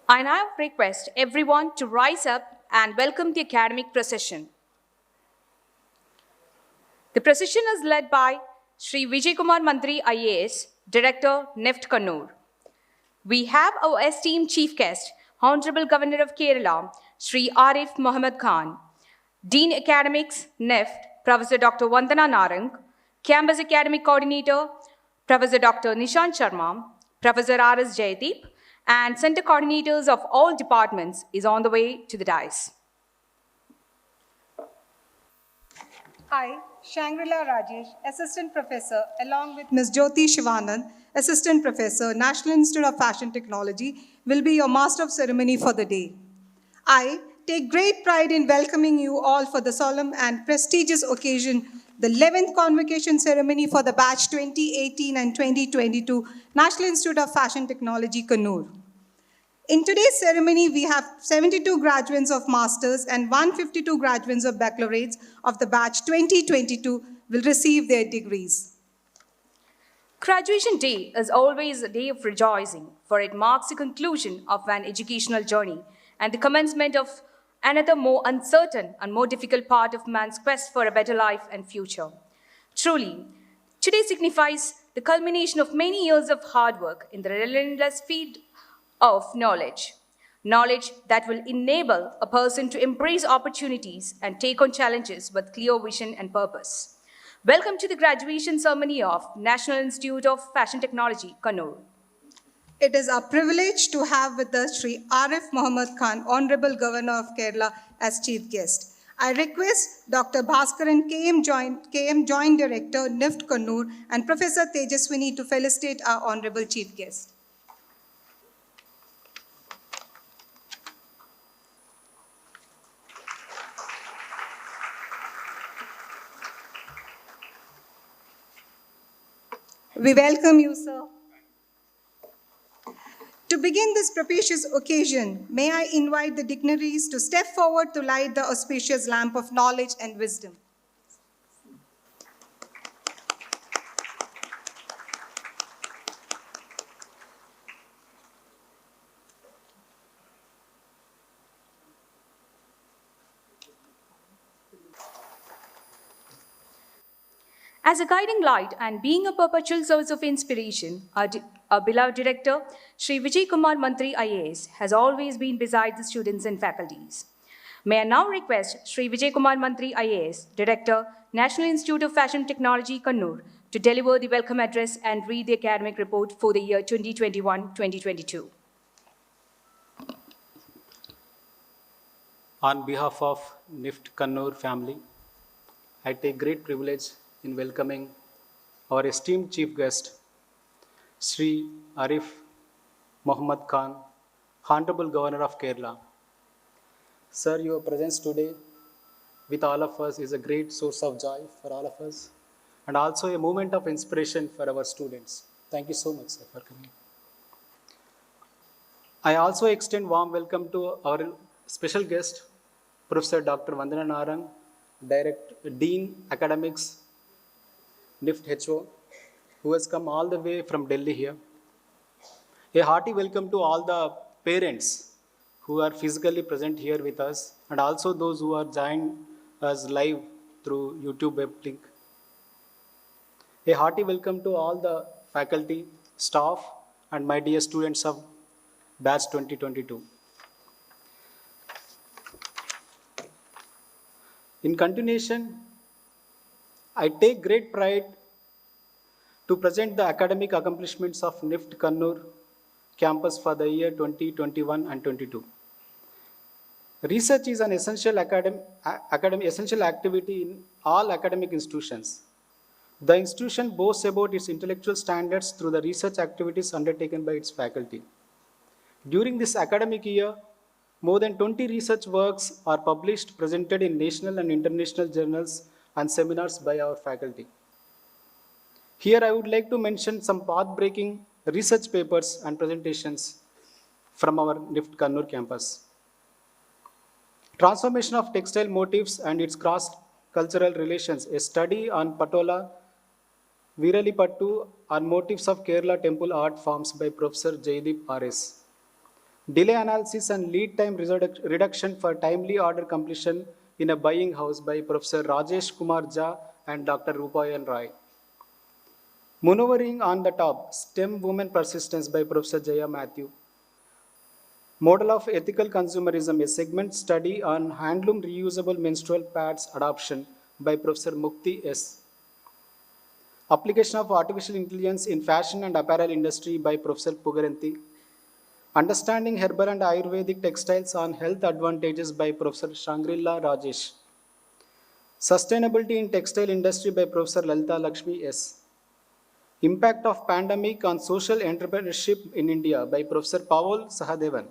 I now request everyone to rise up and welcome the academic procession. The procession is led by Shri Vijay Kumar Mantri IAS, Director, NIFT Kannur. We have our esteemed chief guest, Honourable Governor of Kerala, Shri Arif Mohammed Khan, Dean Academics, NIFT, Professor Dr. Vandana Narang, Campus Academic Coordinator, Professor Dr. Nishant Sharma, Professor R.S. Jayadeep, and Center Coordinators of all departments is on the way to the dais. I, Shangri-La Rajesh, Assistant Professor, along with Ms. Jyoti Shivanand, Assistant Professor, National Institute of Fashion Technology, will be your Master of Ceremony for the day. I take great pride in welcoming you all for the solemn and prestigious occasion, the 11th Convocation Ceremony for the batch 2018 and 2022, National Institute of Fashion Technology, Kannur. In today's ceremony, we have 72 graduates of Masters and 152 graduates of Baccalaureates of the batch 2022 will receive their degrees. Graduation Day is always a day of rejoicing, for it marks the conclusion of an educational journey and the commencement of another more uncertain and more difficult part of man's quest for a better life and future. Truly, today signifies the culmination of many years of hard work in the relentless field of knowledge. Knowledge that will enable a person to embrace opportunities and take on challenges with clear vision and purpose. Welcome to the graduation ceremony of National Institute of Fashion Technology, Kannur. It is our privilege to have with us Shri Arif Mohammed Khan, Honourable Governor of Kerala, as Chief Guest. I request Dr. Bhaskaran, KM Joint Director, NIFT Kannur, and Professor Tejaswini to felicitate our Honourable Chief Guest. We welcome you, sir. To begin this propitious occasion, may I invite the dignitaries to step forward to light the auspicious lamp of knowledge and wisdom. As a guiding light and being a perpetual source of inspiration, our beloved director, Shri Vijay Kumar Mantri IAS, has always been beside the students and faculties. May I now request Shri Vijay Kumar Mantri IAS, Director, National Institute of Fashion Technology, Kannur, to deliver the welcome address and read the academic report for the year 2021-2022. On behalf of NIFT Kannur family, I take great privilege in welcoming our esteemed chief guest, Shri Arif Mohammed Khan, Honourable Governor of Kerala. Sir, your presence today with all of us is a great source of joy for all of us and also a moment of inspiration for our students. Thank you so much, sir, for coming. I also extend warm welcome to our special guest, Professor Dr. Vandana Narang, Dean Academics, NIFT HO, who has come all the way from Delhi here. A hearty welcome to all the parents who are physically present here with us and also those who are joined us live through YouTube web link. A hearty welcome to all the faculty, staff and my dear students of batch 2022. In continuation, I take great pride to present the academic accomplishments of NIFT Kannur Campus for the year 2021 and 22. Research is an essential essential activity in all academic institutions. The institution boasts about its intellectual standards through the research activities undertaken by its faculty. During this academic year, more than 20 research works are published, presented in national and international journals and seminars by our faculty. Here I would like to mention some path-breaking research papers and presentations from our NIFT Kannur campus. Transformation of textile motifs and its cross-cultural relations, a study on Patola, Viralipattu on motifs of Kerala temple art forms by Professor Jayadeep RS. delay analysis and lead time reduction for timely order completion in a buying house by Professor Rajesh Kumar Jha and Dr. Rupayan Roy. Maneuvering on the top, STEM Women Persistence by Professor Jaya Matthew. Model of Ethical Consumerism, a segment study on handloom reusable menstrual pads adoption by Professor Mukti S. Application of Artificial Intelligence in Fashion and Apparel Industry by Professor Pugaranti. Understanding Herbal and Ayurvedic Textiles on Health Advantages by Professor Shangri-La Rajesh. Sustainability in Textile Industry by Professor Lalita Lakshmi S. Impact of Pandemic on Social Entrepreneurship in India by Professor Paul Sahadevan.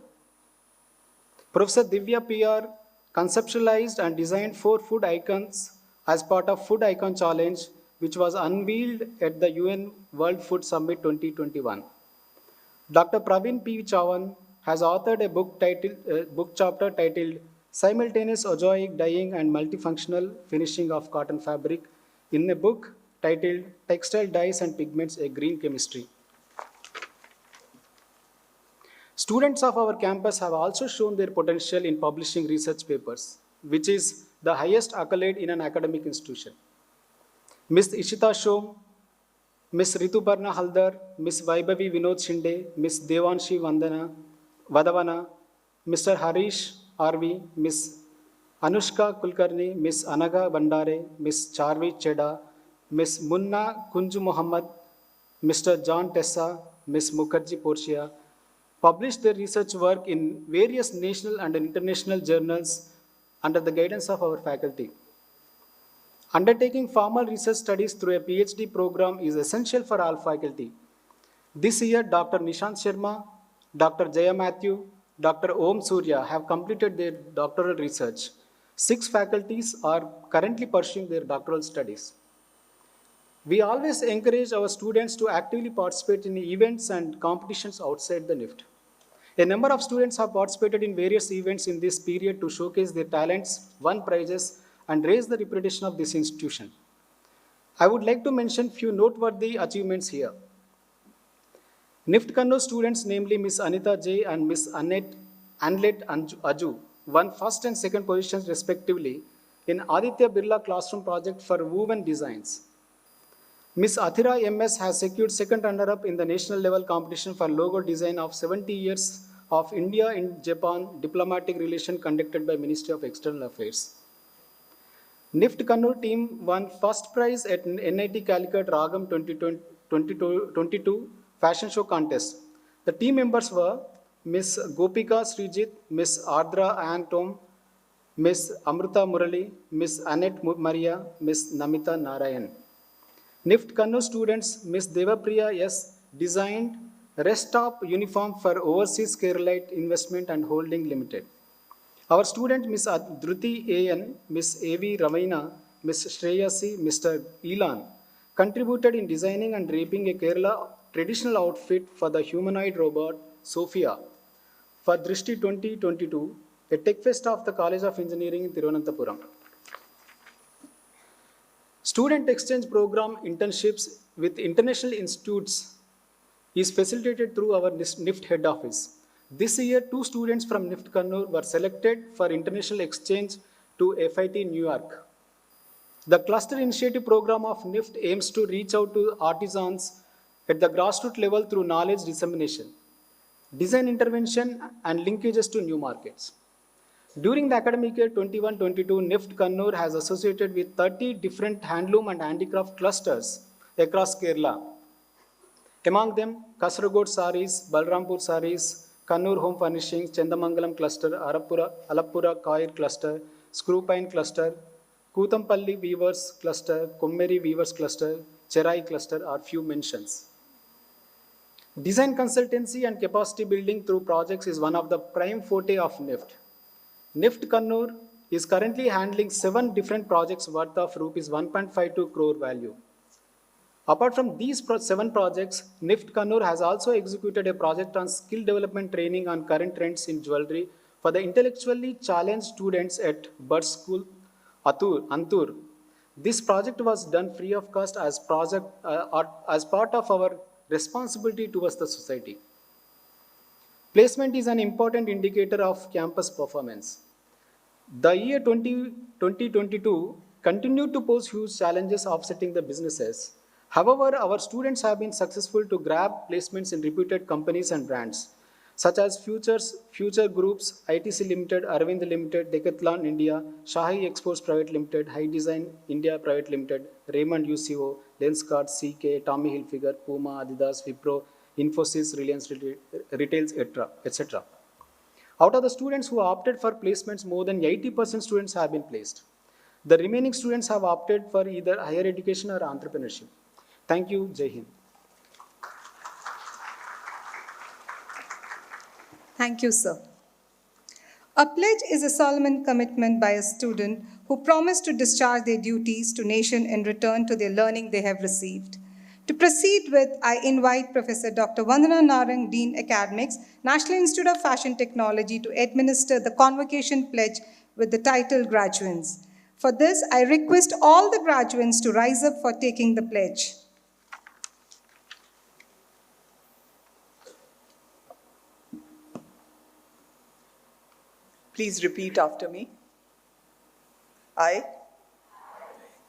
Professor Divya PR conceptualized and designed 4 food icons as part of Food Icon Challenge, which was unveiled at the UN World Food Summit 2021. Dr. Praveen P. Chavan has authored a book chapter titled Simultaneous Ajoic Dyeing and Multifunctional Finishing of Cotton Fabric in a book titled Textile Dyes and Pigments, a Green Chemistry. Students of our campus have also shown their potential in publishing research papers, which is the highest accolade in an academic institution. Ms. Ishita Shom, Ms. Rituparna Haldar, Ms. Vaibhavi Vinod Shinde, Ms. Devanshi Vadavana, Mr. Harish RV, Ms. Anushka Kulkarni, Ms. Anaga Bandare, Ms. Charvi Cheda, Ms. Munna Kunju Muhammad, Mr. John Tessa, Ms. Mukherjee Portia, published their research work in various national and international journals under the guidance of our faculty. Undertaking formal research studies through a PhD program is essential for all faculty. This year, Dr. Nishant Sharma, Dr. Jaya Matthew, Dr. Om Surya have completed their doctoral research. 6 faculties are currently pursuing their doctoral studies. We always encourage our students to actively participate in events and competitions outside the NIFT. A number of students have participated in various events in this period to showcase their talents, won prizes, and raise the reputation of this institution. I would like to mention few noteworthy achievements here. NIFT Kannur students, namely Ms. Anita J. and Ms. Anlet Aju, won first and second positions respectively in Aditya Birla Classroom Project for Woven Designs. Ms. Athira MS has secured second runner-up in the national level competition for logo design of 70 years of India in Japan diplomatic relation conducted by Ministry of External Affairs. NIFT Kannur team won first prize at NIT Calicut Ragam 2022 fashion show contest. The team members were Ms. Gopika Srijit, Ms. Ardra Ann Tom, Ms. Amrita Murali, Ms. Annette Maria, Ms. Namita Narayan. NIFT Kannur students, Ms. Devapriya S. designed rest stop uniform for Overseas Keralite Investment and Holding Limited. Our student, Ms. Dhruti A.N., Ms. A.V. Ravina, Ms. Shreyasi, Mr. Elan, contributed in designing and draping a Kerala traditional outfit for the humanoid robot Sophia for Drishti 2022, a tech fest of the College of Engineering in Thiruvananthapuram. Student exchange program internships with international institutes is facilitated through our NIFT head office. This year, 2 students from NIFT Kannur were selected for international exchange to FIT New York. The cluster initiative program of NIFT aims to reach out to artisans at the grassroots level through knowledge dissemination, design intervention, and linkages to new markets. During the academic year 21-22, NIFT Kannur has associated with 30 different handloom and handicraft clusters across Kerala. Among them, Kasaragod Saris, Balrampur Saris, Kannur Home Furnishings, Chendamangalam Cluster, Alappura Coir Cluster, Screwpine Cluster, Kutampalli Weavers Cluster, Kommeri Weavers Cluster, Cherai Cluster are few mentions. Design consultancy and capacity building through projects is one of the prime forte of NIFT. NIFT Kannur is currently handling 7 different projects worth of rupees 1.52 crore value. Apart from these 7 projects, NIFT Kannur has also executed a project on skill development training on current trends in jewelry for the intellectually challenged students at Bird School, Antur. This project was done free of cost as part of our responsibility towards the society. Placement is an important indicator of campus performance. The year 2022 continued to pose huge challenges offsetting the businesses. However, our students have been successful to grab placements in reputed companies and brands, such as Future Groups, ITC Limited, Arvind Limited, Decathlon India, Shahi Exports Private Limited, High Design India Private Limited, Raymond UCO, Lenskart, CK, Tommy Hilfiger, Puma, Adidas, Wipro, Infosys, Reliance Retails, etc. Out of the students who opted for placements, more than 80% students have been placed. The remaining students have opted for either higher education or entrepreneurship. Thank you. Jai Hind. Thank you, sir. A pledge is a solemn commitment by a student who promise to discharge their duties to nation in return to their learning they have received. To proceed with, I invite Professor Dr. Vandana Narang, Dean Academics, National Institute of Fashion Technology, to administer the Convocation pledge with the title Graduates. For this, I request all the graduates to rise up for taking the pledge. Please repeat after me. I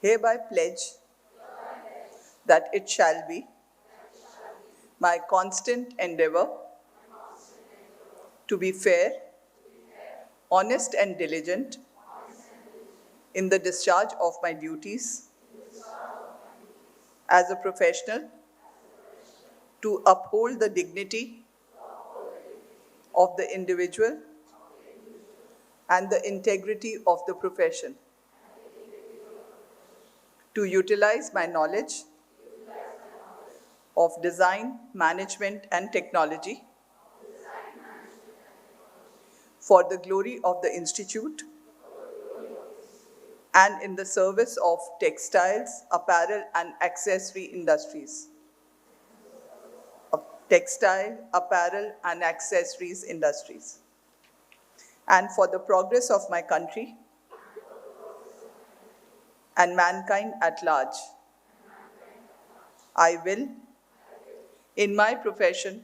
hereby pledge that it shall be my constant endeavor to be fair, honest and diligent in the discharge of my duties as a professional, to uphold the dignity of the individual and the integrity of the profession, to utilize my knowledge of design, management and technology for the glory of the institute and in the service of textiles, apparel and accessory industries. Textile, apparel and accessories industries. And for the progress of my country and mankind at large. I will, in my profession,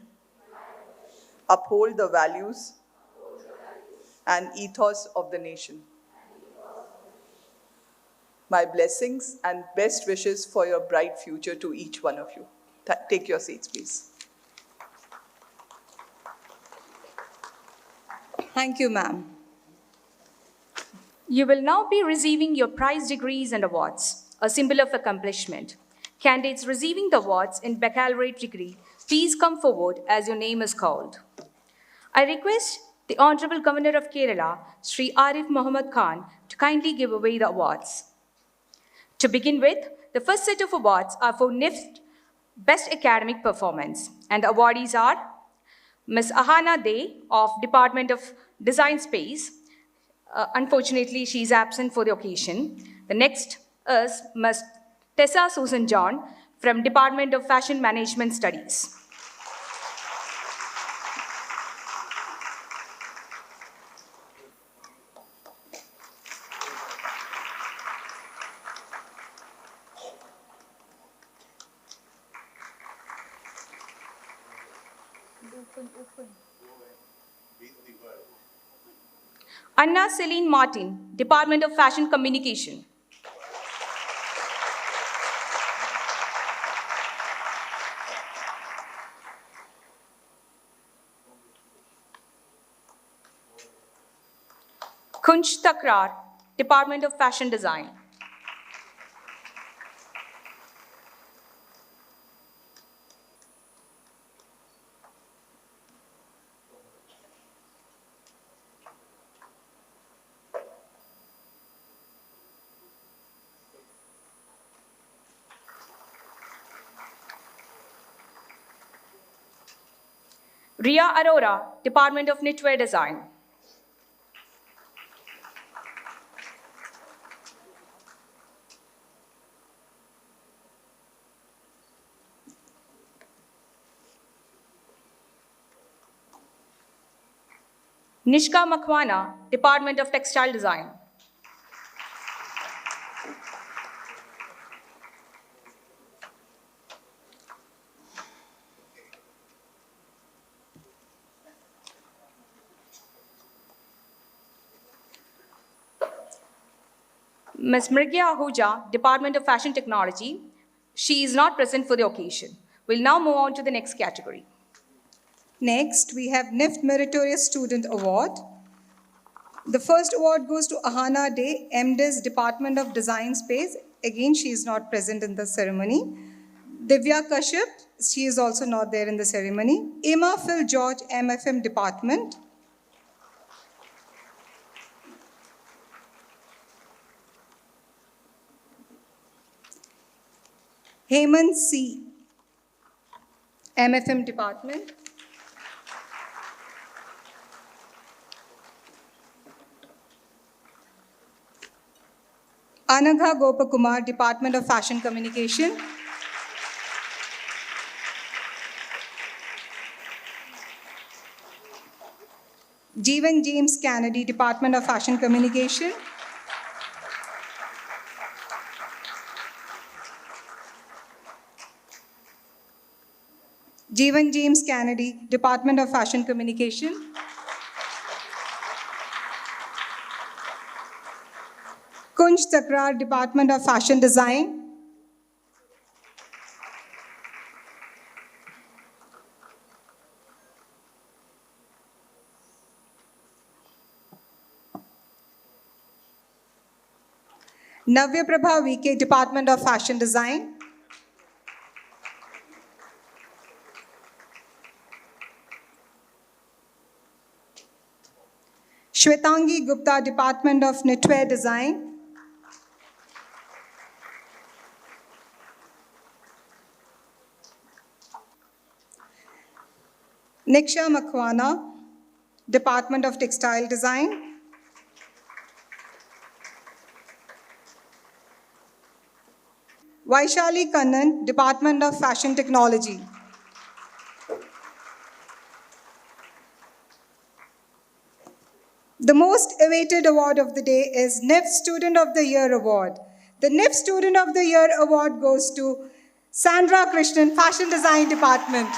uphold the values and ethos of the nation. My blessings and best wishes for your bright future to each one of you. Take your seats, please. Thank you, ma'am. You will now be receiving your prize degrees and awards, a symbol of accomplishment. Candidates receiving the awards in baccalaureate degree, please come forward as your name is called. I request the Honourable Governor of Kerala, Shri Arif Mohammed Khan, to kindly give away the awards. To begin with, the first set of awards are for NIFT Best Academic Performance, and the awardees are Ms. Ahana Dey of Department of Design Space. Unfortunately, she is absent for the occasion. The next is Ms. Tessa Susan John from Department of Fashion Management Studies. Anna Celine Martin, Department of Fashion Communication. Kunj Takrar, Department of Fashion Design. Ria Arora, Department of Knitwear Design. Nishka Makhwana, Department of Textile Design. Ms. Mrigya Ahuja, Department of Fashion Technology. She is not present for the occasion. We'll now move on to the next category. Next, we have NIFT Meritorious Student Award. The first award goes to Ahana Day, MDiS, Department of Design Space. Again, she is not present in the ceremony. Divya Kashyap, she is also not there in the ceremony. Emma Phil George, MFM Department. Hemant C, MFM Department. Anagha Gopakumar, Department of Fashion Communication. Jeevan James Kennedy, Department of Fashion Communication. Jeevan James Kennedy, Department of Fashion Communication. Kunj Takrar, Department of Fashion Design. Navya Prabha VK, Department of Fashion Design. Shwetangi Gupta, Department of Knitwear Design. Niksha Makwana, Department of Textile Design. Vaishali Kannan, Department of Fashion Technology. The most awaited award of the day is NIFT Student of the Year Award. The NIFT Student of the Year Award goes to Sandra Krishnan, Fashion Design Department.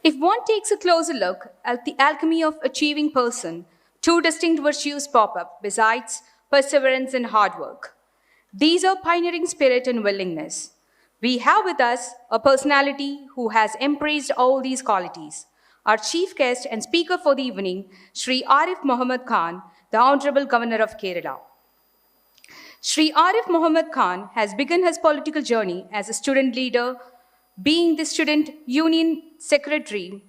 If one takes a closer look at the alchemy of achieving person, two distinct virtues pop up besides perseverance and hard work. These are pioneering spirit and willingness. We have with us a personality who has embraced all these qualities. Our chief guest and speaker for the evening, Shri Arif Mohammed Khan, the Honourable Governor of Kerala. Shri Arif Mohammed Khan has begun his political journey as a student leader, being the Student Union Secretary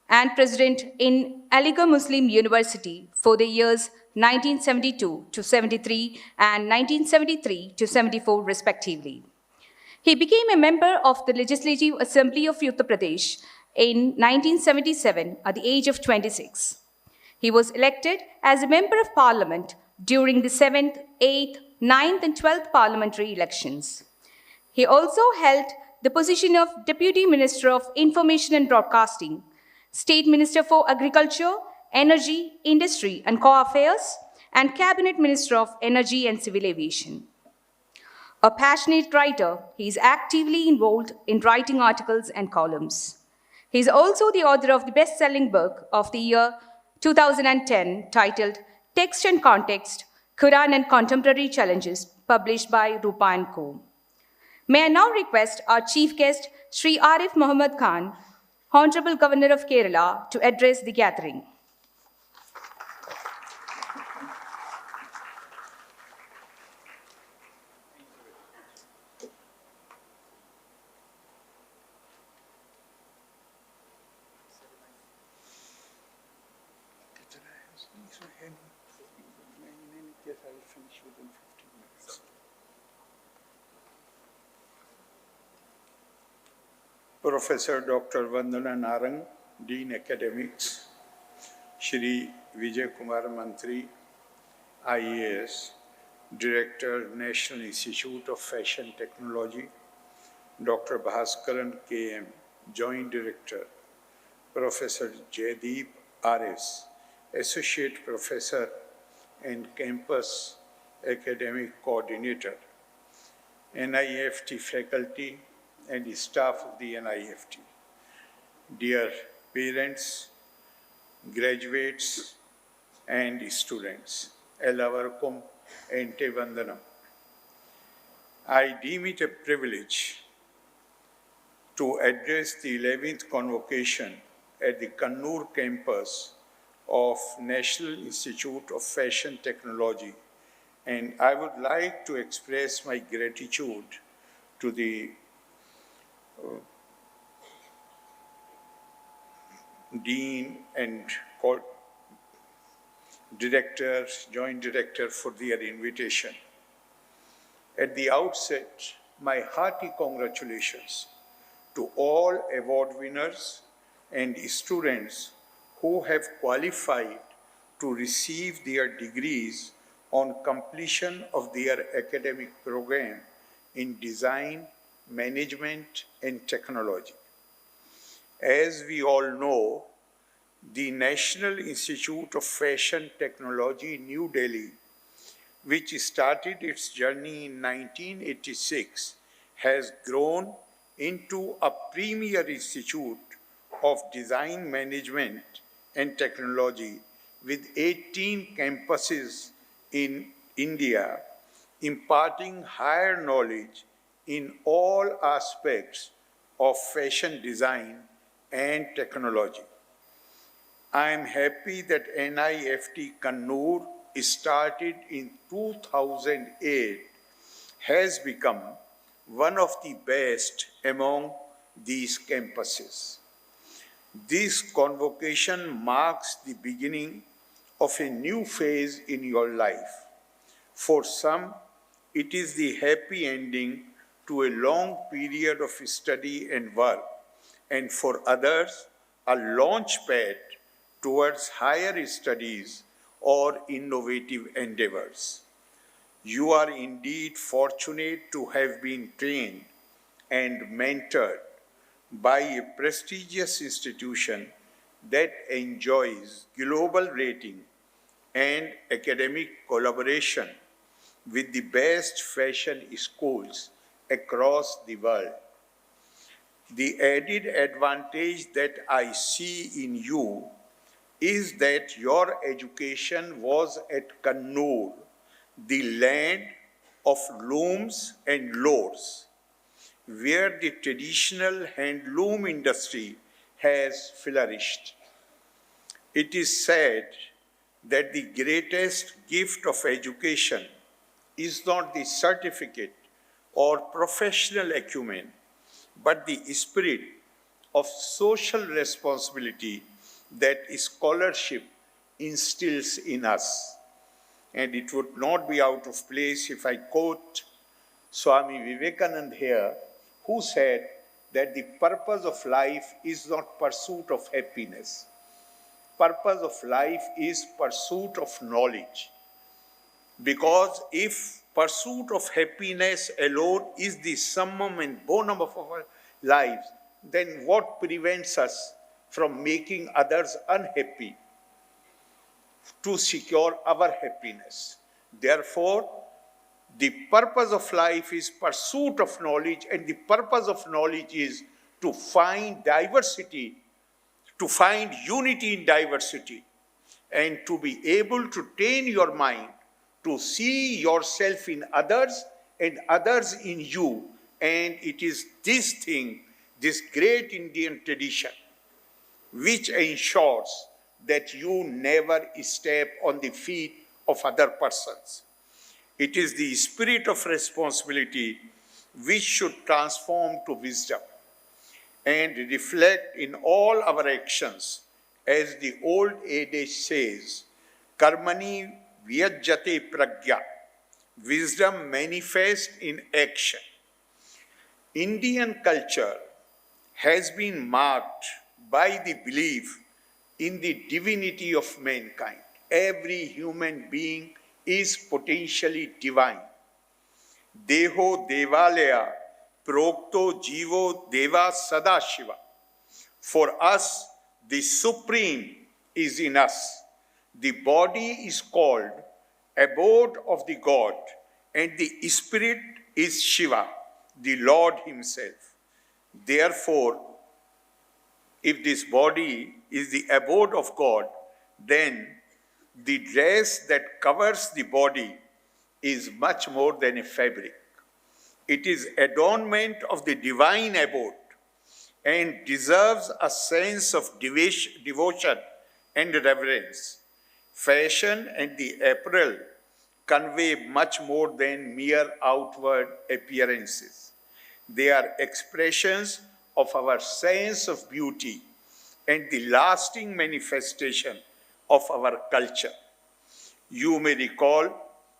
and President in Aligarh Muslim University for the years 1972 to 73 and 1973 to 74 respectively. He became a member of the Legislative Assembly of Uttar Pradesh in 1977 at the age of 26. He was elected as a Member of Parliament during the 7th, 8th, 9th and 12th parliamentary elections. He also held the position of Deputy Minister of Information and Broadcasting, State Minister for Agriculture, Energy, Industry and Co-Affairs, and Cabinet Minister of Energy and Civil Aviation. A passionate writer, he is actively involved in writing articles and columns. He is also the author of the best-selling book of the year 2010 titled Text and Context, Quran and Contemporary Challenges, published by Rupa & Co. May I now request our chief guest, Shri Arif Mohammed Khan, Honourable Governor of Kerala, to address the gathering. Professor Dr. Vandana Narang, Dean Academics, Shri Vijay Kumar Mantri, IAS, Director, National Institute of Fashion Technology, Dr. Bhaskaran KM, Joint Director, Professor Jayadeep RS, Associate Professor and Campus Academic Coordinator, NIFT faculty and staff of the NIFT. Dear parents, graduates and students, Ellavarukum Ente Vandanam. I deem it a privilege to address the 11th convocation at the Kannur Campus of National Institute of Fashion Technology, and I would like to express my gratitude to the Dean and Director, Joint Director for their invitation. At the outset, my hearty congratulations to all award winners and students who have qualified to receive their degrees on completion of their academic program in design, management, and technology. As we all know, the National Institute of Fashion Technology, New Delhi, which started its journey in 1986, has grown into a premier institute of design management and technology with 18 campuses in India, imparting higher knowledge in all aspects of fashion design and technology. I am happy that NIFT Kannur, started in 2008, has become one of the best among these campuses. This convocation marks the beginning of a new phase in your life. For some, it is the happy ending to a long period of study and work, and for others, a launch pad towards higher studies or innovative endeavors. You are indeed fortunate to have been trained and mentored by a prestigious institution that enjoys global rating and academic collaboration with the best fashion schools across the world. The added advantage that I see in you is that your education was at Kannur, the land of looms and lords, where the traditional handloom industry has flourished. It is said that the greatest gift of education is not the certificate or professional acumen, but the spirit of social responsibility that scholarship instills in us. And it would not be out of place if I quote Swami Vivekananda here, who said that the purpose of life is not pursuit of happiness. Purpose of life is pursuit of knowledge. Because if pursuit of happiness alone is the summum and bonum of our lives, then what prevents us from making others unhappy to secure our happiness? Therefore, the purpose of life is pursuit of knowledge, and the purpose of knowledge is to find diversity, to find unity in diversity, and to be able to train your mind to see yourself in others and others in you. And it is this thing, this great Indian tradition, which ensures that you never step on the feet of other persons. It is the spirit of responsibility which should transform to wisdom and reflect in all our actions. As the old adage says, karmani vyajjate pragya, wisdom manifests in action. Indian culture has been marked by the belief in the divinity of mankind. Every human being is potentially divine. Deho Devalaya Prokto Jivo Deva Sadashiva. For us, the Supreme is in us. The body is called abode of the God, and the spirit is Shiva, the Lord himself. Therefore, if this body is the abode of God, then the dress that covers the body is much more than a fabric. It is adornment of the divine abode and deserves a sense of devotion and reverence. Fashion and the apparel convey much more than mere outward appearances. They are expressions of our sense of beauty and the lasting manifestation of our culture. You may recall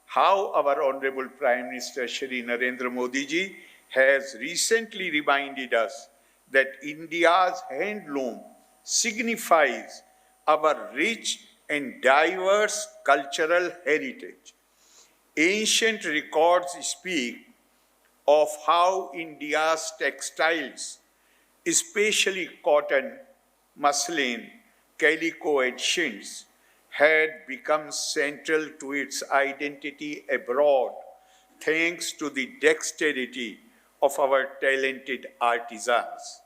how our Honorable Prime Minister Shri Narendra Modi ji has recently reminded us that India's handloom signifies our rich and diverse cultural heritage. Ancient records speak of how India's textiles, especially cotton, muslin, calico, and chintz, had become central to its identity abroad thanks to the dexterity of our talented artisans.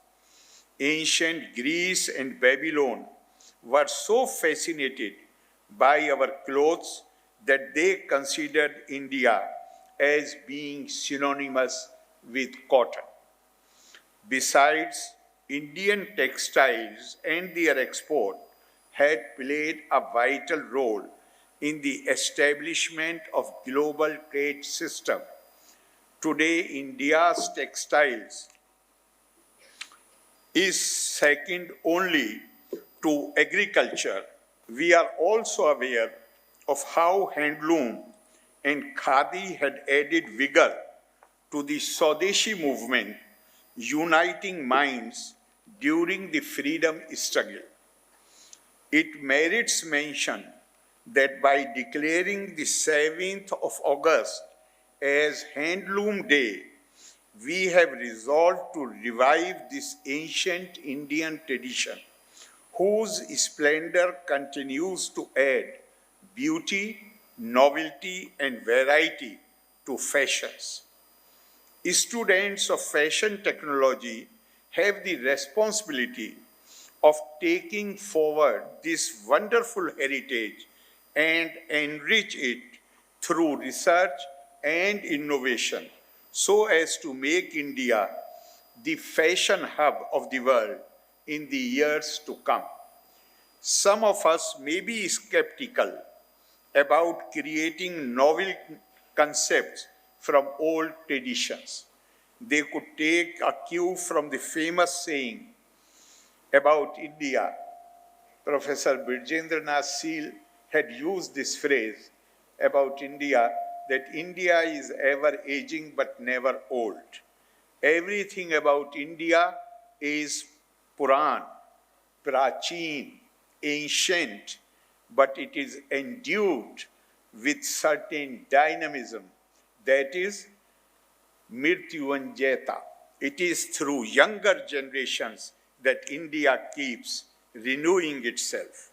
Ancient Greece and Babylon were so fascinated by our clothes that they considered India as being synonymous with cotton. Besides, Indian textiles and their export had played a vital role in the establishment of global trade system. Today, India's textiles is second only to agriculture. We are also aware of how handloom and khadi had added vigor to the Swadeshi movement, uniting minds during the freedom struggle. It merits mention that by declaring the 7th of August as Handloom Day, we have resolved to revive this ancient Indian tradition, whose splendor continues to add beauty, novelty, and variety to fashions. Students of fashion technology have the responsibility of taking forward this wonderful heritage and enrich it through research and innovation so as to make India the fashion hub of the world in the years to come. Some of us may be skeptical about creating novel concepts from old traditions. They could take a cue from the famous saying about India. Professor Birjendranath Seal had used this phrase about India, that India is ever aging but never old. Everything about India is Puran, Prachin, ancient, but it is endued with certain dynamism, that is Mrityunjayata. It is through younger generations that India keeps renewing itself.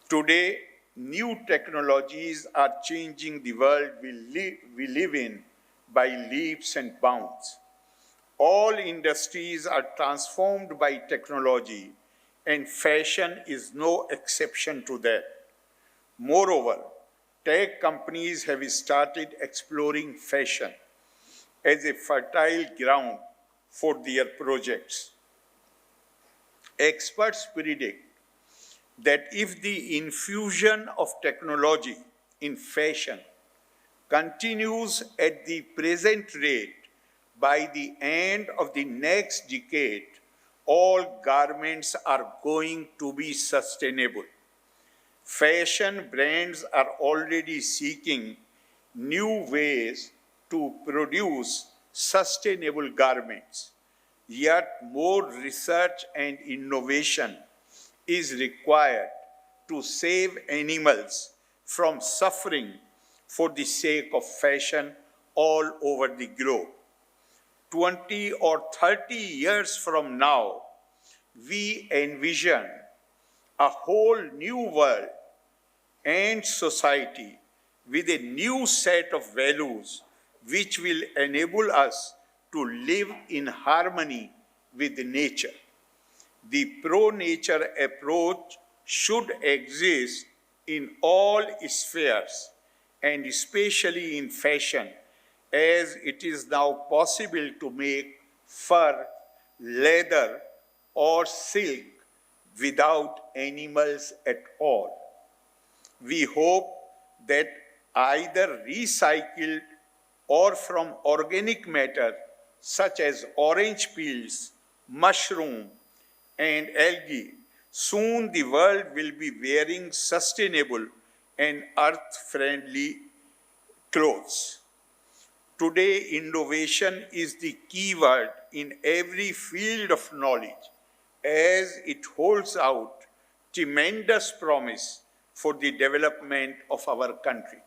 Today, new technologies are changing the world we live in by leaps and bounds. All industries are transformed by technology, and fashion is no exception to that. Moreover, tech companies have started exploring fashion as a fertile ground for their projects. Experts predict that if the infusion of technology in fashion continues at the present rate, by the end of the next decade, all garments are going to be sustainable. Fashion brands are already seeking new ways to produce sustainable garments. Yet more research and innovation is required to save animals from suffering for the sake of fashion all over the globe. 20 or 30 years from now, we envision a whole new world and society with a new set of values which will enable us to live in harmony with nature. The pro-nature approach should exist in all spheres and especially in fashion, as it is now possible to make fur, leather, or silk without animals at all. We hope that either recycled or from organic matter such as orange peels, mushroom, and algae, soon the world will be wearing sustainable and earth-friendly clothes. Today, innovation is the key word in every field of knowledge, as it holds out tremendous promise for the development of our country.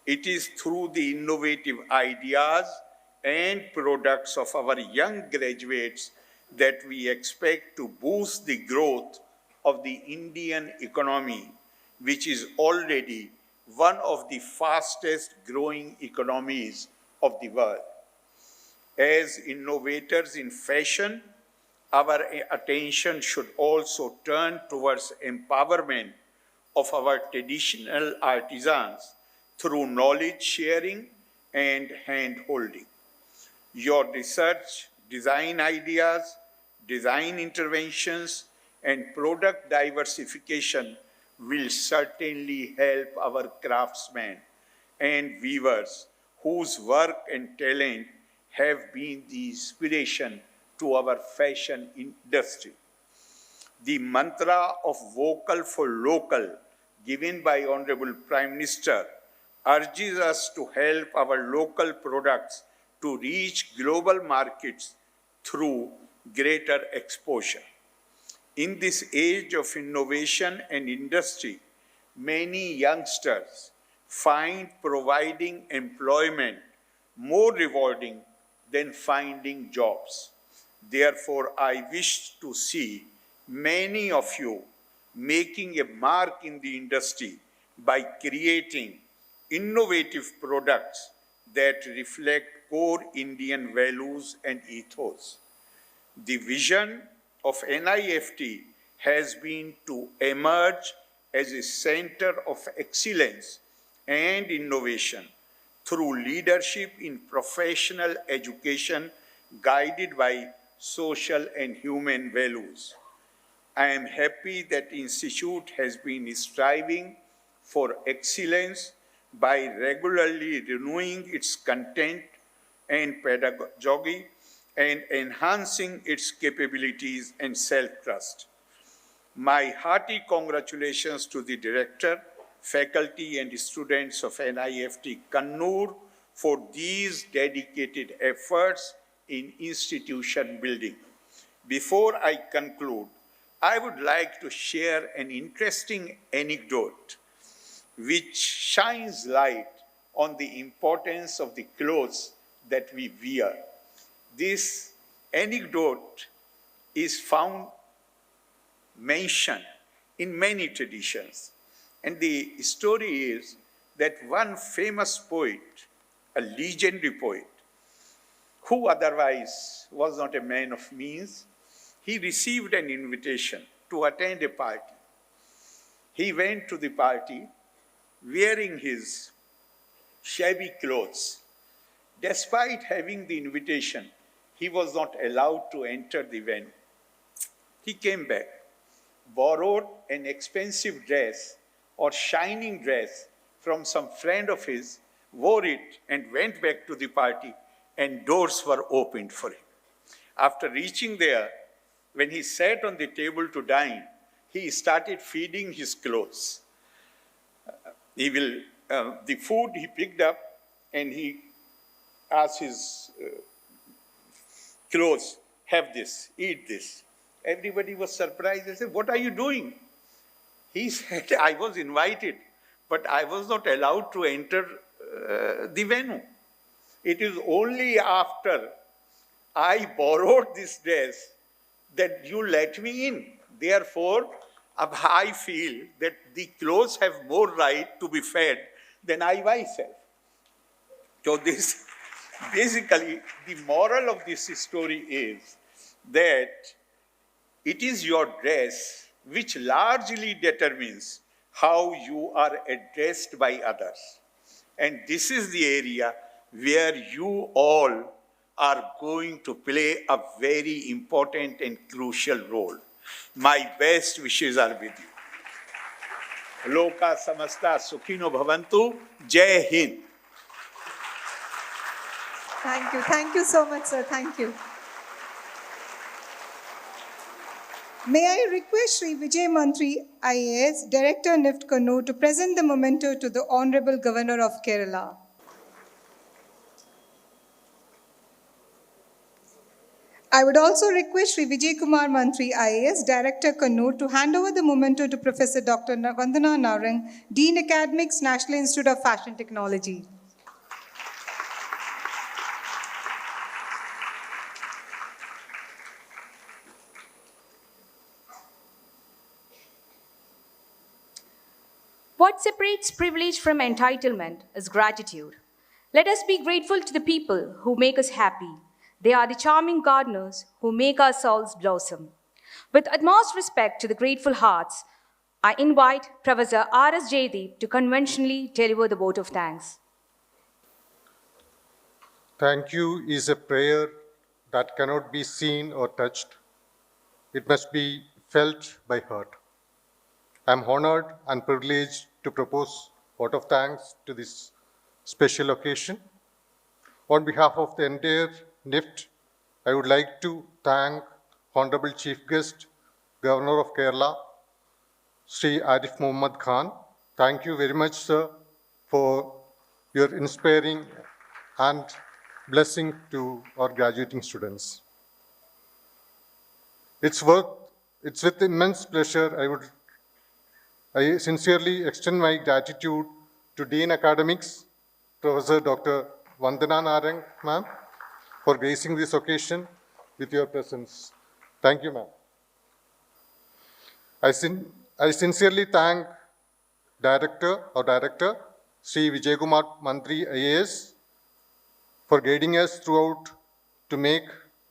It is through the innovative ideas and products of our young graduates that we expect to boost the growth of the Indian economy, which is already one of the fastest growing economies of the world. As innovators in fashion, our attention should also turn towards empowerment of our traditional artisans through knowledge sharing and hand-holding. Your research, design ideas, design interventions, and product diversification will certainly help our craftsmen and weavers whose work and talent have been the inspiration to our fashion industry. The mantra of vocal for local given by Honorable Prime Minister urges us to help our local products to reach global markets through greater exposure. In this age of innovation and industry, many youngsters find providing employment more rewarding than finding jobs. Therefore, I wish to see many of you making a mark in the industry by creating innovative products that reflect core Indian values and ethos. The vision of NIFT has been to emerge as a center of excellence and innovation through leadership in professional education guided by social and human values. I am happy that the Institute has been striving for excellence by regularly renewing its content and pedagogy and enhancing its capabilities and self-trust. My hearty congratulations to the Director, faculty and students of NIFT Kannur for these dedicated efforts in institution building. Before I conclude, I would like to share an interesting anecdote which shines light on the importance of the clothes that we wear. This anecdote is found mentioned in many traditions. And the story is that one famous poet, a legendary poet, who otherwise was not a man of means, he received an invitation to attend a party. He went to the party wearing his shabby clothes. Despite having the invitation, he was not allowed to enter the venue. He came back, borrowed an expensive dress or shining dress from some friend of his, wore it and went back to the party, and doors were opened for him. After reaching there, when he sat on the table to dine, he started feeding his clothes. The food he picked up and he asked his clothes, have this, eat this. Everybody was surprised. They said, what are you doing? He said, I was invited but I was not allowed to enter the venue. It is only after I borrowed this dress that you let me in. Therefore, I feel that the clothes have more right to be fed than I myself. So this, basically, the moral of this story is that it is your dress which largely determines how you are addressed by others. And this is the area where you all are going to play a very important and crucial role. My best wishes are with you. Loka samasta sukhino bhavantu. Jai Hind. Thank you. Thank you so much, sir. Thank you. May I request Shri Vijay Mantri, IAS, Director NIFT Kannur, to present the memento to the Honourable Governor of Kerala. I would also request Shri Vijay Kumar Mantri, IAS, Director Kannur, to hand over the memento to Professor Dr. Vandana Narang, Dean Academics, National Institute of Fashion Technology. What separates privilege from entitlement is gratitude. Let us be grateful to the people who make us happy. They are the charming gardeners who make our souls blossom. With utmost respect to the grateful hearts, I invite Professor R.S. Jayadeep to conventionally deliver the vote of thanks. Thank you is a prayer that cannot be seen or touched. It must be felt by heart. I am honored and privileged to propose vote of thanks to this special occasion. On behalf of the entire NIFT, I would like to thank Honorable Chief Guest, Governor of Kerala, Shri Arif Mohammed Khan. Thank you very much, sir, for your inspiring and blessing to our graduating students. It's with immense pleasure I sincerely extend my gratitude to Dean Academics, Professor Dr. Vandana Narang, ma'am, for gracing this occasion with your presence. Thank you, ma'am. I sincerely thank Director, Shri Vijay Kumar Mantri, IAS, for guiding us throughout to make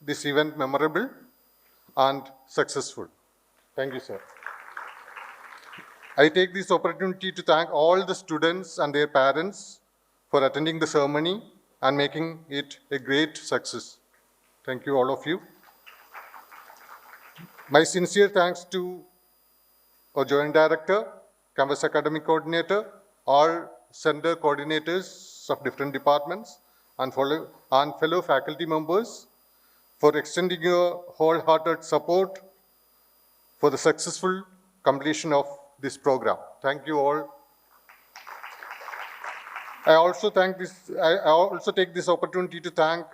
this event memorable and successful. Thank you, sir. I take this opportunity to thank all the students and their parents for attending the ceremony and making it a great success. Thank you, all of you. My sincere thanks to our Joint Director, Campus Academic Coordinator, all center coordinators of different departments, and fellow faculty members for extending your wholehearted support for the successful completion of this program. Thank you all. I also take this opportunity to thank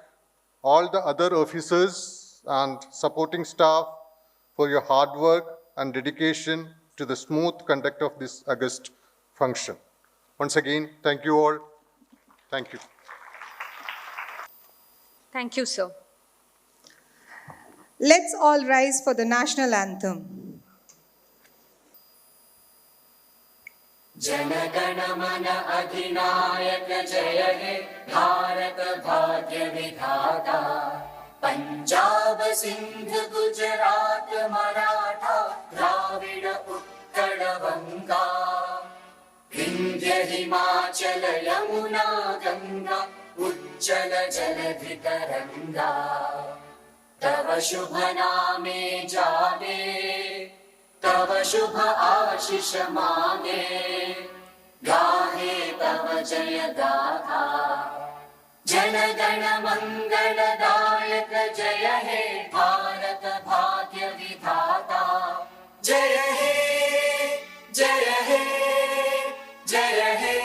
all the other officers and supporting staff for your hard work and dedication to the smooth conduct of this august function. Once again, thank you all. Thank you. Thank you, sir. Let's all rise for the national anthem. जनगण मन अधिनायक जय हे भारत भाग्य विधाता पंजाब सिंध गुजरात मराठा द्राविड़ उत्कल बंगा विंध्य हिमाचल यमुना गंगा उज्जल जलधि तरंगा तव शुभ नामे जागे तव शुभ आशीष मांगे गाहे तव जय गाथा जनगण मंगलदायक जय हे भारत भाग्य विधाता जय हे जय हे जय हे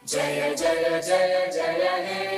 जय जय जय जय हे